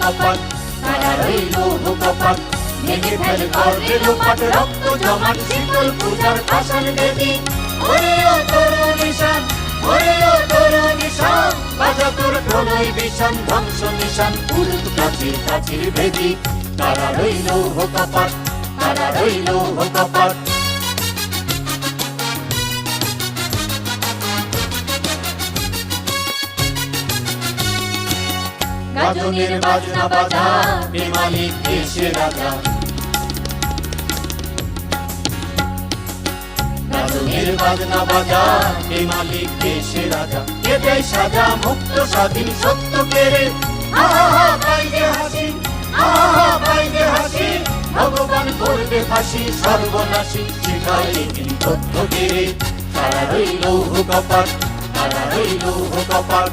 কপাট, তারা রইল কপাট। ভেঙে ফেল করবে লোপাট, রক্ত জমাট শীতল পূজার পাষাণ বেদী। ওরে ও তরুণ নিশান, ওরে ও তরুণ নিশান, বাজা তোর প্রলয় বিষান, ধ্বংস নিশান, উড়ুক প্রাচীর প্রাচীর ভেদি। তারা রইল কপাট, তারা রইল কপাট। গাজনের বাজনা বাজা, বেমালিক দেশের রাজা। গাজনের বাজনা বাজা, বেমালিক দেশের রাজা। কে দেয় সাজা মুক্ত স্বাধীন সত্য কেড়ে। আহা বাইরে হাসি, আহা বাইরে হাসি, ভগবান করবে ফাঁসি সর্বনাশী, শিখায় তিনি তথ্য কেড়ে। তারা রইল কপাট, তারা রইল কপাট।